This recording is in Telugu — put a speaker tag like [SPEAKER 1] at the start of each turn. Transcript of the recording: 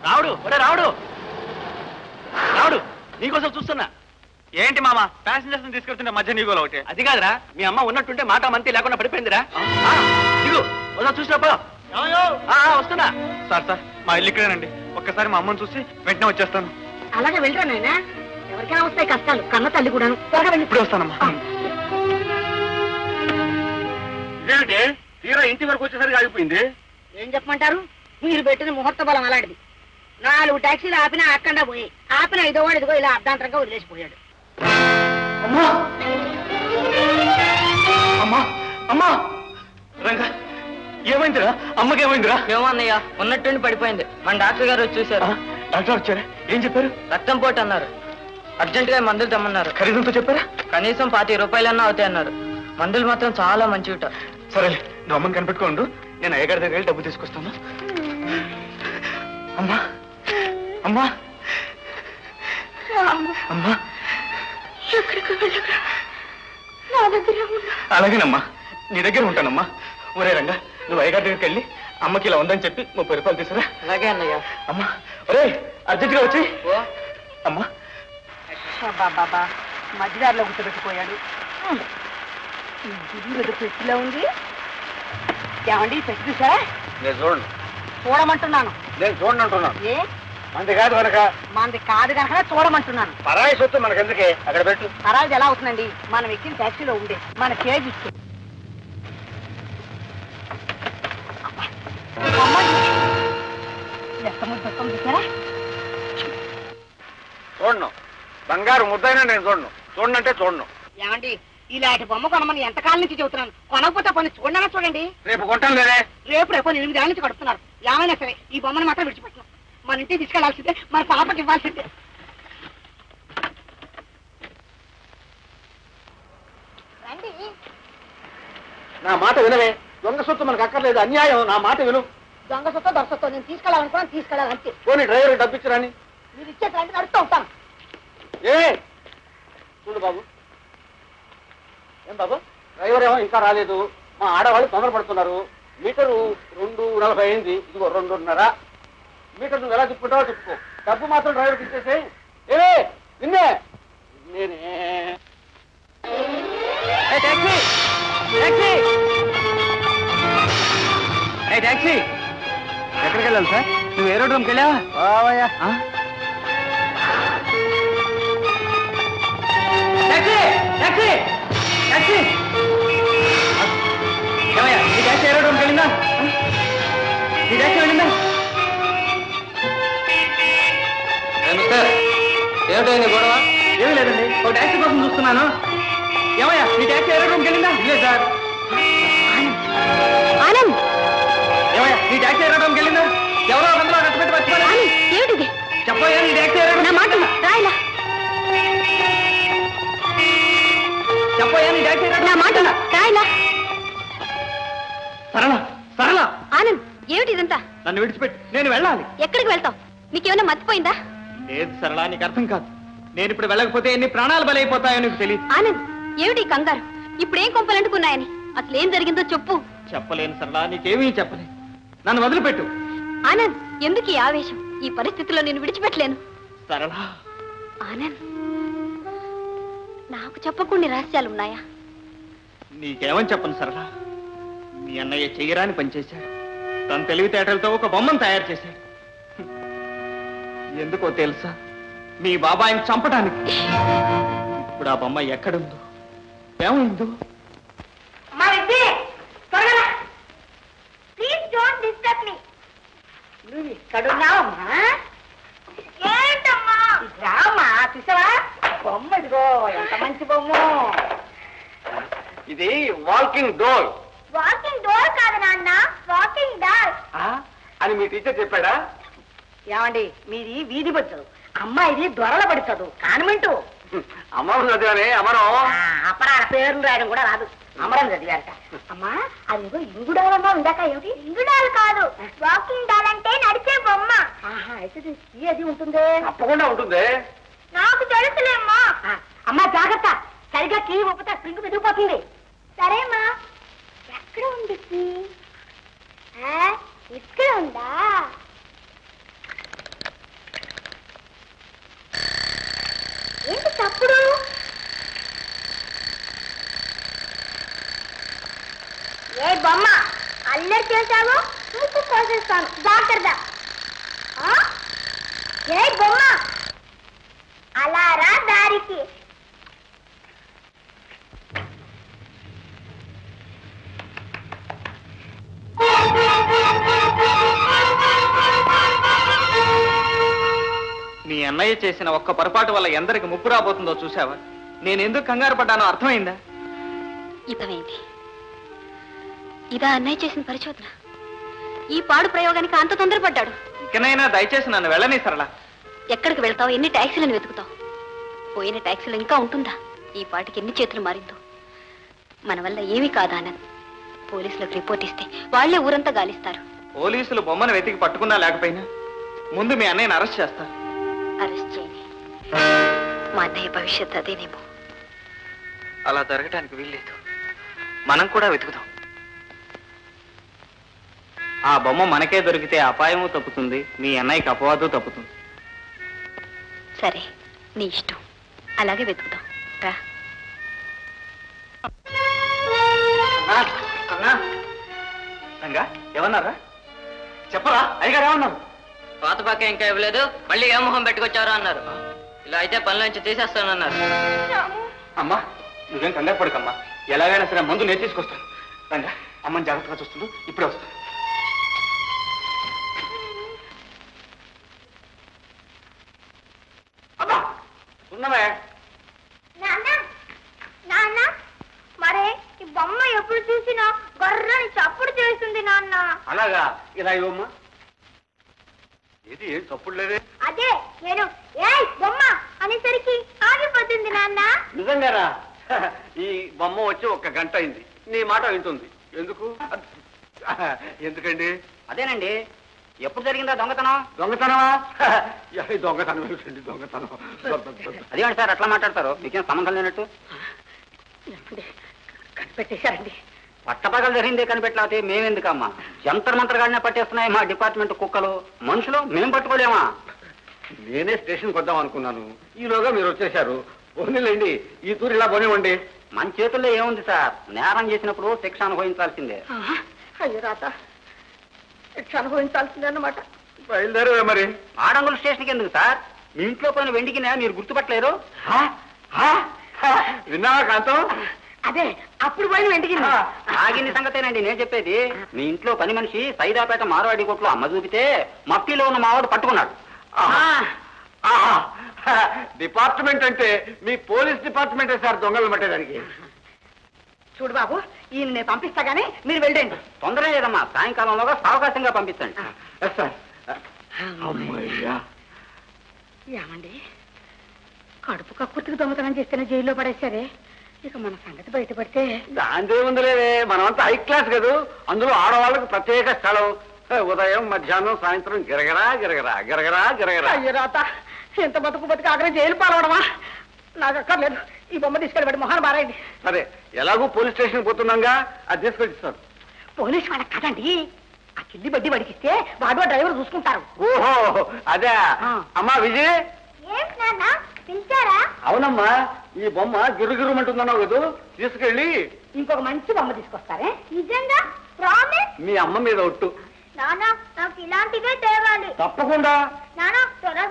[SPEAKER 1] రావుడు ఒరే రావుడు రావుడు నీకోసం చూస్తున్నా.
[SPEAKER 2] ఏంటి మామ ప్యాసింజర్స్ తీసుకెళ్తుంటే మధ్య నీకోలో ఒకటి?
[SPEAKER 1] అది కాదురా, మీ అమ్మ ఉన్నట్టుంటే మాట మంతి లేకుండా పడిపోయిందిరా. దిగు ఒకసారి చూసినప్పుడు వస్తున్నా.
[SPEAKER 2] సార్ సార్ మా ఇల్లు ఇక్కడేనండి, ఒక్కసారి మా అమ్మని చూసి వెంటనే వచ్చేస్తాను.
[SPEAKER 3] అలాగే వెళ్ళరా నాయనా, ఎవరికైనా వస్తాయి కష్టాలు, కన్న తల్లి కూడాను. త్వరగా వెళ్ళి.
[SPEAKER 2] ఇప్పుడే వస్తానమ్మా.
[SPEAKER 1] ఇదేంటి తీరా ఇంటి వరకు వచ్చేసరికి ఆగిపోయింది?
[SPEAKER 3] ఏం చెప్పమంటారు, మీరు పెట్టిన ముహూర్త బలం అలాంటిది. 4 టాక్సీలు ఆపినా అక్కడా పోయి, ఆపిన 5వ వాడు ఇదిగో ఇలా అర్ధాంతరంగా వదిలేసిపోయాడు.
[SPEAKER 2] అమ్మా అమ్మా అమ్మా రంగా, ఏమైందిరా? అమ్మకి ఏమైందిరా?
[SPEAKER 4] ఏమన్నయ్యా, ఉన్నట్టుండి పడిపోయింది. మన డాక్టర్ గారు వచ్చి చూశారు.
[SPEAKER 2] డాక్టర్ వచ్చారా? ఏం చెప్పారు?
[SPEAKER 4] రక్తం పోటు అన్నారు. అర్జెంట్ గా మందులు తెమ్మన్నారు.
[SPEAKER 2] ఖరీదంతో చెప్పారా?
[SPEAKER 4] కనీసం 25 రూపాయలన్నా అవుతాయి అన్నారు. మందులు మాత్రం చాలా మంచివిట.
[SPEAKER 2] సరేలే, నువ్వు అమ్మని కనిపెట్టుకోండు, నేను అయ్యగారి దగ్గర వెళ్ళి డబ్బు తీసుకొస్తాను. అమ్మా అమ్మా అమ్మా,
[SPEAKER 3] ఎక్కడికి వెళ్ళగా నా దగ్గర
[SPEAKER 2] అలాగేనమ్మా, నీ దగ్గర ఉంటానమ్మా. ఒరే రంగా, నువ్వు అయ్యగారి దగ్గరికి వెళ్ళి అమ్మకి ఇలా ఉందని చెప్పి 30 రూపాయలు తీసుకురా.
[SPEAKER 4] అలాగే అన్నయ్య.
[SPEAKER 2] అమ్మా ఒరే, అర్జెంటుగా వచ్చి. అమ్మా
[SPEAKER 3] బాబా మధ్యదారిలో గుర్తుపెట్టిపోయాడు. పెట్టిలో ఉంది. ఏమండి పెట్టి చూసారా?
[SPEAKER 1] నేను చూడండి.
[SPEAKER 3] చూడమంటున్నాను.
[SPEAKER 1] నేను చూడండి అంటున్నాను.
[SPEAKER 3] ఏ
[SPEAKER 1] మంది కాదు కనుక.
[SPEAKER 3] మనది కాదు కనుక చూడమంటున్నాను.
[SPEAKER 1] పరాయి సొత్తు మనకెందుకే, అక్కడ పెట్టు.
[SPEAKER 3] పరాయిది ఎలా అవుతుందండి, మనం ఎక్కిన ట్యాక్సీలో ఉండే మన కేజీ ఇస్తే. చూసారా?
[SPEAKER 1] చూడను, బంగారు ముద్దైనా నేను చూడను. చూడనంటే చూడను.
[SPEAKER 3] ఏమండి ఇలాంటి బొమ్మ కొనమని ఎంతకాలం నుంచి చెబుతున్నాను, కొనకపోతే పని చూడనా చూడండి.
[SPEAKER 1] రేపు కొంటాను లేదే.
[SPEAKER 3] రేపు 8 ఏళ్ళ నుంచి కడుతున్నారు. ఏమైనా సరే ఈ బొమ్మను మాత్రం విడిచిపెట్టను. మన ఇంటికి తీసుకెళ్లాల్సిందే, మన పాపకి ఇవ్వాల్సిందే. రండి.
[SPEAKER 1] నా మాట వినవే, దొంగ సొత్తు మనకు అక్కర్లేదు, అన్యాయం. నా మాట విను.
[SPEAKER 3] దొంగ సొత్తో దొరసొత్తో నేను తీసుకెళ్ళాలనుకున్నాను, తీసుకెళ్ళాలంతే.
[SPEAKER 1] పోనీ డ్రైవర్ డబ్బు ఇచ్చిరాని.
[SPEAKER 3] మీరు ఇచ్చేసరికి నడుస్తూ ఉంటాను.
[SPEAKER 1] ఏ చూడు బాబు. ఏం బాబు, డ్రైవర్ ఏమో ఇంకా రాలేదు. మా ఆడవాళ్ళు తొందరపడుతున్నారు. మీటరు 2:40 అయింది, ఇదిగో 2:30. మీటర్ నువ్వు ఎలా తిప్పుకుంటావో తిప్పుకో, డబ్బు మాత్రం డ్రైవర్కి ఇచ్చేసే. ఏ నిన్నే నేనే.
[SPEAKER 4] టాక్సీ టాక్సీ టాక్సీ, ఎక్కడికి వెళ్ళాలి సార్? నువ్వు ఏరోడ్రోమ్కి వెళ్ళావా? టాక్సీ టాక్సీ టాక్సీ, ఏమయ్యా నీ టాక్సీ ఏరోడ్రోమ్కి వెళ్ళిందా? నీ టాక్సీ వెళ్ళిందా? ఏమిటో నీ గొడవ? ఏమీ లేదండి, ఒక టాక్సీ కోసం చూస్తున్నాను. ఏమయ్యా నీ టాక్సీ ఏరోడ్రోమ్కి వెళ్ళిందా? లేదు సార్.
[SPEAKER 3] ఆనంద్,
[SPEAKER 4] ఏమయ్యా నీ టాక్సీ ఏరోడ్రోమ్కి వెళ్ళిందా? ఎవరో అందరూ కట్టుబెట్టి వచ్చిపోయారు.
[SPEAKER 3] ఏమిటిది?
[SPEAKER 4] చెప్పయ్యా నీ టాక్సీ ఏరోడ్రోమ్.
[SPEAKER 3] నా మాట రాయలా.
[SPEAKER 4] చెప్పయ్యా నీ టాక్సీ
[SPEAKER 3] నా
[SPEAKER 4] ఏరోడ్రోమ్.
[SPEAKER 3] మాట రాయలా.
[SPEAKER 4] సరళ సరళ,
[SPEAKER 3] ఆనంద్ ఏమిటి ఇదంతా?
[SPEAKER 4] నన్ను విడిచిపెట్టి నేను వెళ్ళాలి.
[SPEAKER 3] ఎక్కడికి వెళ్తావు? నీకేమైనా మర్చిపోయిందా?
[SPEAKER 4] లేదు సరళ, నీకు అర్థం కాదు. నేను ఇప్పుడు వెళ్ళకపోతే ఎన్ని ప్రాణాలు బలైపోతాయో నీకు తెలియదు.
[SPEAKER 3] ఆనంద్ ఏమిటి కంగారు? ఇప్పుడేం కొంపలంటుకున్నాయని అసలు ఏం జరిగిందో చెప్పు.
[SPEAKER 4] చెప్పలేను సరళ, నీకేమీ చెప్పలేను. నన్ను వదిలిపెట్టు.
[SPEAKER 3] ఆనంద్ ఎందుకు ఈ ఆవేశం? ఈ పరిస్థితిలో నేను విడిచిపెట్టలేను.
[SPEAKER 4] సరళ,
[SPEAKER 3] ఆనంద్ నాకు చెప్పకుండా రహస్యాలు ఉన్నాయా?
[SPEAKER 4] నీకేమని చెప్పను సరళ. మీ అన్నయ్య చెయ్యరాని పనిచేశాడు. తన తెలివితేటలతో ఒక బొమ్మను తయారు చేశాడు. ఎందుకో తెలుసా? మీ బాబాయిని చంపడానికి. ఇప్పుడు ఆ బొమ్మ ఎక్కడుందో, ఏమైందో?
[SPEAKER 3] నువ్వు ఇక్కడున్నావమ్మా? ఏంటమ్మా? రామా, చూసావా బొమ్మ? ఇదిగో ఎంత మంచి బొమ్మ.
[SPEAKER 1] ఇది వాకింగ్ డోర్.
[SPEAKER 3] వాకింగ్ డోర్ కాదు నాన్న, వాకింగ్ డాల్
[SPEAKER 1] అని మీ టీచర్ చెప్పాడా?
[SPEAKER 3] ఏమండి మీది వీధి బడుతుంది, అమ్మాయిది దొరల పడుతుంది కాన్వెంటు.
[SPEAKER 1] అమరం చదివానే, అమరం.
[SPEAKER 3] అప్పడాల పేర్లు రాయడం కూడా రాదు, అమరం చదివారట. అమ్మా అదేదో ఇంగుడాలమ్మా, ఇందాక ఏమిటి? ఇంగుడాలు కాదు, వాకింగ్ డాల్ అంటే నడిచే బొమ్మ. అయితే అది ఉంటుందే?
[SPEAKER 1] తప్పకుండా ఉంటుంది.
[SPEAKER 3] నాకు తెలుసులేమ్మా. అమ్మా జాగ్రత్త, సరిగా కీ ఒప్పుతా స్ప్రింగ్ మెదిగిపోతుంది. సరేమ్మా. ఎక్కడ ఉంది? ఇక్కడ ఉందా? అల్లరి చేశావో నువ్వు కోసేస్తాను జాగ్రత్త. ఏ బొమ్మ అలా రా దారికి.
[SPEAKER 4] మీ అన్నయ్య చేసిన ఒక్క పొరపాటు వల్ల ఎందరికి ముప్పు రాబోతుందో చూసావా? నేను ఎందుకు కంగారు పడ్డానో అర్థమైందా?
[SPEAKER 5] ఇతమైంది. ఇదా అన్నయ్య చేసిన పరిశోధన? ఈ పాడు ప్రయోగానికి అంత తొందరపడ్డాడు.
[SPEAKER 4] ఇకనైనా దయచేసి నన్ను వెళ్ళని సరళ.
[SPEAKER 5] ఎక్కడికి వెళ్తావు? ఎన్ని ట్యాక్సీలను వెతుకుతావు? పోయిన ట్యాక్సీలు ఇంకా ఉంటుందా? ఈ పాటికి ఎన్ని చేతులు మారిందో. మన వల్ల ఏమీ కాదా ఆనంద్. పోలీసులకు రిపోర్ట్ ఇస్తే వాళ్లే ఊరంతా గాలిస్తారు.
[SPEAKER 4] పోలీసులు బొమ్మను వెతికి పట్టుకున్నా లేకపోయినా ముందు మీ అన్నయ్యని అరెస్ట్ చేస్తారు.
[SPEAKER 5] అరెస్ట్ చేయని మా అన్నయ్య భవిష్యత్ అదేనేమో.
[SPEAKER 4] అలా జరగటానికి వీల్లేదు. మనం కూడా వెతుకుదాం. ఆ బొమ్మ మనకే దొరికితే అపాయము తప్పుతుంది, మీ అన్నయ్యకి అపవాదు తప్పుతుంది.
[SPEAKER 5] సరే, నీ ఇష్టం. అలాగే వెతుకుదాం. రా.
[SPEAKER 4] రంగా, ఏమన్నారా? చెప్పరా? అయ్యగారు ఏమన్నారు?
[SPEAKER 6] పాత పక్క ఇంకా ఇవ్వలేదు, మళ్ళీ ఏ మొహం పెట్టుకొచ్చారో అన్నారు. ఇలా అయితే పనుల నుంచి తీసేస్తానన్నారు.
[SPEAKER 2] అమ్మా నువ్వేం కంగారు పడకమ్మా, ఎలాగైనా సరే మందు నేను తీసుకొస్తాను. రంగా, అమ్మని జాగ్రత్తగా చూస్తుండు, ఇప్పుడే వస్తాను. అమ్మా ఉన్నవే.
[SPEAKER 3] నాన్న మరే ఈ బొమ్మ ఎప్పుడు చూసినా గర్రని చప్పుడు చేస్తుంది నాన్న.
[SPEAKER 1] అలాగా, ఇలా ఇవ్వమ్మా. ఇది ఏం తప్పుడు లేదే.
[SPEAKER 3] అదే నేను ఏ బొమ్మ అనేసరికి ఆగిపోతుంది నాన్న.
[SPEAKER 1] నిజంగారా? ఈ బొమ్మ వచ్చి 1 గంట అయింది. నీ మాట వింటుంది. ఎందుకు? ఎందుకండి?
[SPEAKER 6] అదేనండి, ఎప్పుడు జరిగిందా దొంగతనం?
[SPEAKER 1] దొంగతనమా? దొంగతనం ఏమిటండి? దొంగతనం
[SPEAKER 6] అదేంటి సార్ అట్లా మాట్లాడతారు? మీకేం సంబంధం లేనట్టు.
[SPEAKER 3] కనిపెట్టేశారండి.
[SPEAKER 6] పట్టపగలు జరిగిందే కనిపెట్టలేకపోతే మేమెందుకమ్మా? జంతర్ మంత్రగాడినే పట్టేస్తున్నాయి మా డిపార్ట్మెంట్ కుక్కలు. మనుషులు మేం పట్టుకోలేమా?
[SPEAKER 1] నేనే స్టేషన్కి వద్దాం అనుకున్నాను, ఈలోగా మీరు వచ్చేశారు. పోనీలేండి, ఈ తూరు ఇలా పోనివ్వండి.
[SPEAKER 6] మన చేతుల్లో ఏముంది సార్? నేరం చేసినప్పుడు శిక్ష అనుభవించాల్సిందే.
[SPEAKER 3] అయ్యో రాత, శిక్ష అనుభవించాల్సిందే అన్నమాట.
[SPEAKER 1] బయలుదేరవే మరి.
[SPEAKER 6] ఆడంగుల స్టేషన్కి ఎందుకు సార్? మీ ఇంట్లో పోయిన వెండికి మీరు గుర్తుపట్టలేరు?
[SPEAKER 1] విన్నావా కాంతం?
[SPEAKER 3] అదే అప్పుడు పోయిన వెంటికి
[SPEAKER 6] ఆగిన సంగతేనండి నేను చెప్పేది. మీ ఇంట్లో పని మనిషి సైదాపేట మారవాడి కొట్లో అమ్మ చూపితే మట్టిలో ఉన్న మావాడు పట్టుకున్నాడు.
[SPEAKER 1] డిపార్ట్మెంట్ అంటే మీ పోలీస్ డిపార్ట్మెంటే సార్ దొంగలు పట్టేదానికి.
[SPEAKER 3] చూడు బాబు, ఈయన నేను పంపిస్తా గానీ మీరు వెళ్ళండి.
[SPEAKER 6] తొందర లేదమ్మా, సాయంకాలంలోగా సావకాశంగా పంపించండి.
[SPEAKER 1] సార్. అమ్మయ్యా.
[SPEAKER 3] ఏమండి, కడుపు కక్కుర్తికి దొంగతనం చేస్తేనే జైల్లో పడేశారే, ఇక మన సంగతి బయటపడితే
[SPEAKER 1] దాంతో ఉందిలేదే, మనమంతా హై క్లాస్ కదా, అందులో ఆడవాళ్ళకు ప్రత్యేక స్థలం. ఉదయం మధ్యాహ్నం సాయంత్రం గిరగరా గిరగరా గిరగరా గిరగరా.
[SPEAKER 3] అయ్యో రాత, ఎంత బతుకు ఆగ్రహం జైలు పాలవడమా? నాకు అక్కర్లేదు, ఈ బొమ్మ తీసుకెళ్ళి మొహాన్ని మారాయండి.
[SPEAKER 1] సరే, ఎలాగూ పోలీస్ స్టేషన్ పోతున్నాగా, అది తీసుకొచ్చిస్తాను.
[SPEAKER 3] పోలీసు వాళ్ళకి కదండి, ఆ కిల్లి బడ్డీ వడికిస్తే వాడు డ్రైవర్ చూసుకుంటారు.
[SPEAKER 1] ఓహో అదే. అమ్మా విజయ్. అవునమ్మా, ఈ బొమ్మ గిరుగిరుమంటుందన్నావు కదా, తీసుకెళ్ళి
[SPEAKER 3] ఇంకొక మంచి బొమ్మ తీసుకొస్తారే. నిజంగా? ప్రామిస్?
[SPEAKER 1] మీ అమ్మ మీద ఒట్టు.
[SPEAKER 3] నానా, నాకు ఇలాంటివే తేవాలి.
[SPEAKER 1] తప్పకుండా.
[SPEAKER 3] నానా, త్వరగా